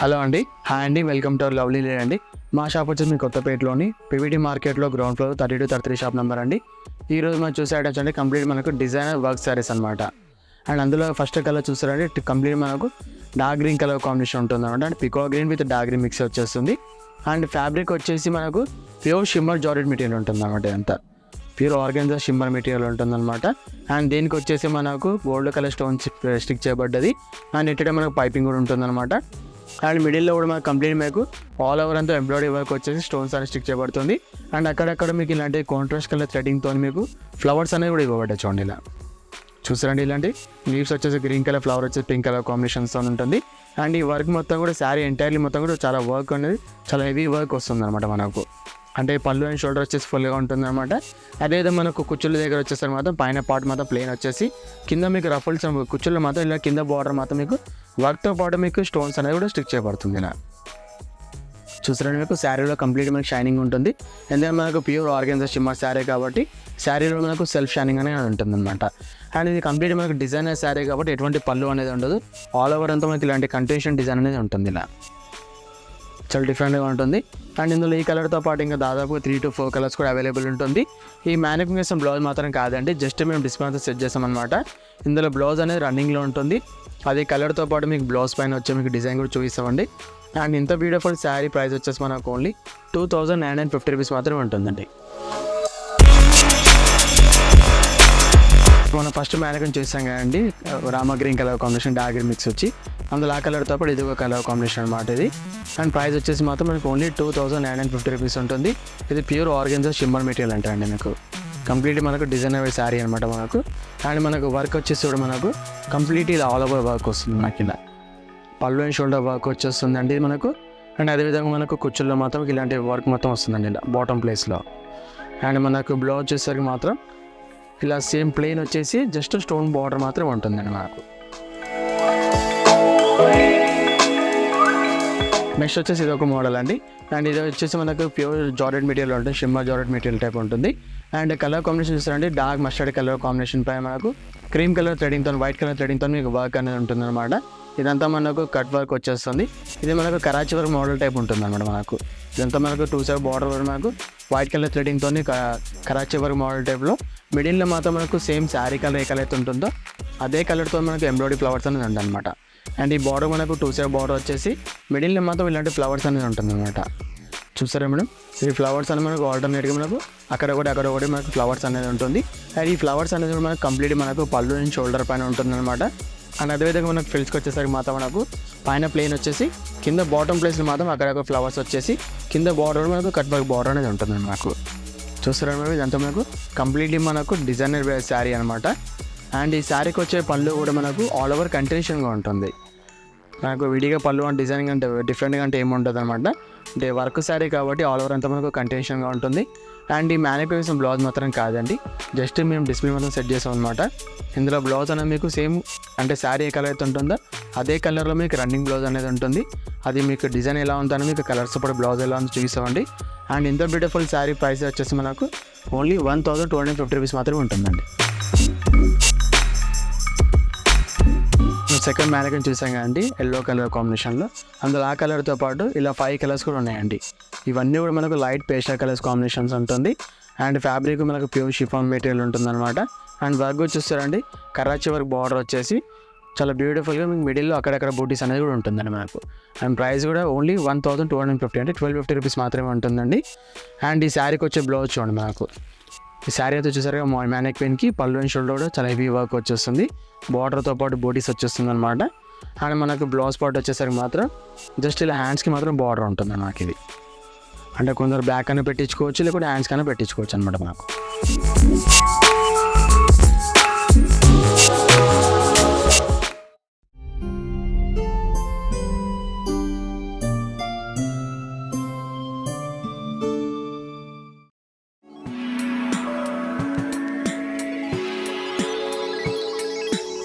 Hello అండి, hi అండి, welcome to our lovely లే అండి. మా షాప్ వచ్చేసి మీ కొత్తపేటలోని పీవీటీ మార్కెట్లో గ్రౌండ్ ఫ్లోర్ 32-33 షాప్ నెంబర్ అండి. ఈరోజు మనం చూసే ఐటమ్స్ అంటే కంప్లీట్ మనకు డిజైనర్ వర్క్ సారీస్ అనమాట. అండ్ అందులో ఫస్ట్ కలర్ చూసారంటే కంప్లీట్ మనకు డార్క్ గ్రీన్ కలర్ కాంబినేషన్ ఉంటుంది అనమాట. And pico green with dark green mix వచ్చేస్తుంది. అండ్ ఫ్యాబ్రిక్ వచ్చేసి మనకు ప్యూర్ షిమ్మర్ జార్జెట్ మెటీరియల్ ఉంటుంది అనమాట. అంతా ప్యూర్ ఆర్గాన్జా షిమ్మర్ మెటీరియల్ ఉంటుందన్నమాట. అండ్ దీనికి వచ్చేసి మనకు గోల్డ్ కలర్ స్టోన్స్ స్టిక్ చేయబడ్డది. అండ్ ఇట్టే మనకు పైపింగ్ కూడా ఉంటుందన్నమాట. అండ్ మిడిల్లో కూడా మనకు కంప్లీట్ మీకు ఆల్ ఓవర్ అంతా ఎంబ్రాయిడరీ వర్క్ వచ్చేసి స్టోన్స్ అనేది స్టిక్ చేయబడుతుంది. అండ్ అక్కడక్కడ మీకు ఇలాంటి కాంట్రాస్ట్ కలర్ థ్రెడింగ్తో మీకు ఫ్లవర్స్ అనేవి కూడా ఇవ్వబడ్డాయి. చూడండి, ఇలా చూసారండి. ఇలాంటి లీవ్స్ వచ్చేసి గ్రీన్ కలర్, ఫ్లవర్ వచ్చేసి పింక్ కలర్ కాంబినేషన్స్తో ఉంటుంది. అండ్ ఈ వర్క్ మొత్తం కూడా శారీ ఎంటైర్లీ మొత్తం కూడా చాలా వర్క్ అనేది చాలా హెవీ వర్క్ వస్తుంది అనమాట మనకు. అంటే పళ్ళు అండ్ షోల్డర్ వచ్చేసి ఫుల్గా ఉంటుంది అనమాట. అదేవిధంగా మనకు కుచ్చుల దగ్గర వచ్చేసరికి మాత్రం పైన పార్ట్ మాత్రం ప్లెయిన్ వచ్చేసి కింద మీకు రఫుల్స్ కుచ్చుల్లో మాత్రం ఇలా కింద బార్డర్ మాత్రం మీకు వర్క్తో పాటు మీకు స్టోన్స్ అనేది కూడా స్టిక్ చేయబడుతుంది. ఇలా చూసారండి, మీకు శారీలో కంప్లీట్ మనకు షైనింగ్ ఉంటుంది. ఎందుకంటే మనకు ప్యూర్ ఆర్గాన్జా షిమ్మర్ శారీ కాబట్టి శారీలో మనకు సెల్ఫ్ షైనింగ్ అనేది ఉంటుంది అనమాట. అండ్ ఇది కంప్లీట్ మనకు డిజైనర్ శారీ కాబట్టి ఎటువంటి పళ్ళు అనేది ఉండదు. ఆల్ ఓవర్ అంతా మనకి ఇలాంటి కంటిన్యూషన్ డిజైన్ అనేది ఉంటుంది. ఇలా చాలా డిఫరెంట్గా ఉంటుంది. అండ్ ఇందులో ఈ కలర్తో పాటు ఇంకా దాదాపు 3 to 4 కలర్స్ కూడా అవైలబుల్ ఉంటుంది. ఈ మ్యానుఫ్యాక్చరింగ్ బ్లౌజ్ మాత్రం కాదండి, జస్ట్ మేము డిస్ప్లేతో సెట్ చేస్తామన్నమాట. ఇందులో బ్లౌజ్ అనేది రన్నింగ్లో ఉంటుంది. అది కలర్తో పాటు మీకు బ్లౌజ్ పైన వచ్చే మీకు డిజైన్ కూడా చూపిస్తామండి. అండ్ ఇంత బ్యూటిఫుల్ శారీ ప్రైస్ వచ్చేసి మనకు ఓన్లీ 2950 రూపీస్ మాత్రమే ఉంటుందండి. మనం ఫస్ట్ మ్యానుఫ్యాక్చరింగ్ చేసాం కదండి, Rama green colour combination dark green mix వచ్చి అందులో ఆ కలర్తో పాటు ఇది ఒక కలర్ కాంబినేషన్ అనమాట ఇది. అండ్ ప్రైస్ వచ్చేసి మాత్రం మనకు ఓన్లీ 2950 రూపీస్ ఉంటుంది. ఇది ప్యూర్ ఆర్గాన్జా షిమ్మర్ మెటీరియల్ అంటారండి. మీకు కంప్లీట్ మనకు డిజైనర్ శారీ అనమాట మనకు. అండ్ మనకు వర్క్ వచ్చేసి కూడా మనకు కంప్లీట్ ఇలా ఆల్ ఓవర్ వర్క్ వస్తుంది మనకి. ఇలా పళ్ళు అండ్ షోల్డర్ వర్క్ వచ్చేస్తుంది అండి మనకు. అండ్ అదేవిధంగా మనకు కుచ్చుల్లో మాత్రం ఇలాంటి వర్క్ మొత్తం వస్తుందండి ఇలా బాటమ్ ప్లేస్లో. అండ్ మనకు బ్లౌజ్ వచ్చేసరికి మాత్రం ఇలా సేమ్ ప్లెయిన్ వచ్చేసి జస్ట్ స్టోన్ బార్డర్ మాత్రం ఉంటుందండి మనకు. నెక్స్ట్ వచ్చేసి ఇది ఒక మోడల్ అండి. అండ్ ఇది వచ్చేసి మనకు ప్యూర్ జార్జెట్ మెటీరియల్ ఉంటుంది, షిమ్మర్ జార్జెట్ మెటీరియల్ టైప్ ఉంటుంది. అండ్ కలర్ కాంబినేషన్ చూస్తారండి, డార్క్ మస్టర్డ్ కలర్ కాంబినేషన్ పై మనకు క్రీమ్ కలర్ థ్రెడింగ్తో వైట్ కలర్ థ్రెడింగ్తో మీకు వర్క్ అనేది ఉంటుంది అనమాట. ఇదంతా మనకు కట్ వర్క్ వచ్చేస్తుంది. ఇది మనకు కరాచీ వర్క్ మోడల్ టైప్ ఉంటుంది అనమాట మనకు. ఇదంతా మనకు 2 సైడ్ బార్డర్ వరకు మనకు వైట్ కలర్ థ్రెడింగ్తో కరాచీ వర్క్ మోడల్ టైప్లో మిడిల్లో మాత్రం మనకు సేమ్ శారీ కలర్ ఏ కలర్ అయితే ఉంటుందో అదే కలర్తో మనకు ఎంబ్రాయిడరీ ఫ్లవర్స్ అనేది ఉంటుంది అనమాట. అండ్ ఈ బార్డర్ మనకు 2 సైడ్ బార్డర్ వచ్చేసి మిడిల్లో మాత్రం ఇలాంటి ఫ్లవర్స్ అనేది ఉంటుంది అనమాట. చూసారా మేడం, ఈ ఫ్లవర్స్ అనేది మనకు ఆల్టర్నేట్గా మనకు అక్కడ ఒకటి మనకు ఫ్లవర్స్ అనేది ఉంటుంది. అండ్ ఈ ఫ్లవర్స్ అనేది మనకు కంప్లీట్ మనకు పళ్ళు అండ్ షోల్డర్ పైన ఉంటుంది అనమాట. అండ్ అదేవిధంగా మనకు ఫ్రిల్స్కి వచ్చేసరికి మాత్రం మనకు పైన ప్లెయిన్ వచ్చేసి కింద బాటమ్ ప్లేస్లో మాత్రం అక్కడ ఫ్లవర్స్ వచ్చేసి కింద బార్డర్ మనకు కట్ వర్క్ బార్డర్ అనేది ఉంటుంది మనకు. చూస్తారా మేడం, ఇదంతా మనకు కంప్లీట్లీ మనకు డిజైనర్ శారీ అనమాట. అండ్ ఈ శారీకి వచ్చే పళ్ళు కూడా మనకు ఆల్ ఓవర్ కంటిన్యూషన్గా ఉంటుంది. మనకు విడిగా పళ్ళు అంటే డిజైనింగ్ అంటే డిఫరెంట్గా అంటే ఏముంటుంది అనమాట. అంటే వర్క్ శారీ కాబట్టి ఆల్ ఓవర్ అంతా మనకు కంటిన్యూషన్గా ఉంటుంది. అండ్ ఈ మ్యానుఫ్యాక్చరింగ్ బ్లౌజ్ మాత్రం కాదండి, జస్ట్ మేము డిస్ప్లే మాత్రం సెట్ చేసాం అనమాట. ఇందులో బ్లౌజ్ అనేది మీకు సేమ్ అంటే శారీ ఏ కలర్ అయితే ఉంటుందో అదే కలర్లో మీకు రన్నింగ్ బ్లౌజ్ అనేది ఉంటుంది. అది మీకు డిజైన్ ఎలా ఉంటుందని మీకు కలర్స్ పాటు బ్లౌజ్ ఎలా ఉందో చూపిస్తామండి. అండ్ ఇంత బ్యూటిఫుల్ శారీ ప్రైస్ వచ్చేసి మనకు ఓన్లీ 1250 రూపీస్ మాత్రమే ఉంటుందండి. సెకండ్ మ్యానుఫ్యాక్చరింగ్ చూసాం కదండి, ఎల్లో కలర్ కాంబినేషన్లో. అందులో ఆ కలర్తో పాటు ఇలా 5 కలర్స్ కూడా ఉన్నాయండి. ఇవన్నీ కూడా మనకు లైట్ పేస్టల్ కలర్స్ కాంబినేషన్స్ ఉంటుంది. అండ్ ఫ్యాబ్రిక్ మనకు ప్యూర్ షిఫాన్ మెటీరియల్ ఉంటుంది అనమాట. అండ్ వర్క్ వచ్చేస్తారండి కరాచీ వర్క్ బార్డర్ వచ్చేసి చాలా బ్యూటిఫుల్గా మీకు మిడిల్లో అక్కడక్కడ బూటీస్ అనేది కూడా ఉంటుందండి మనకు. అండ్ ప్రైస్ కూడా ఓన్లీ 1250 అంటే 1250 రూపీస్ మాత్రమే ఉంటుందండి. అండ్ ఈ శారీకి వచ్చే బ్లౌజ్ చూడండి మనకు. ఈ శారీ అయితే వచ్చేసరికి మ్యానిక్విన్కి పళ్ళు అండ్ షోల్డర్ కూడా చాలా హెవీ వర్క్ వచ్చేస్తుంది. బార్డర్తో పాటు బూటీస్ వచ్చేస్తుంది అనమాట. అండ్ మనకు బ్లౌజ్ పార్ట్ వచ్చేసరికి మాత్రం జస్ట్ ఇలా హ్యాండ్స్కి మాత్రం బార్డర్ ఉంటుంది మనకి. ఇది అంటే కొందరు బ్యాక్ అయినా పెట్టించుకోవచ్చు, లేకపోతే హ్యాండ్స్ కన్నా పెట్టించుకోవచ్చు అనమాట మనకు.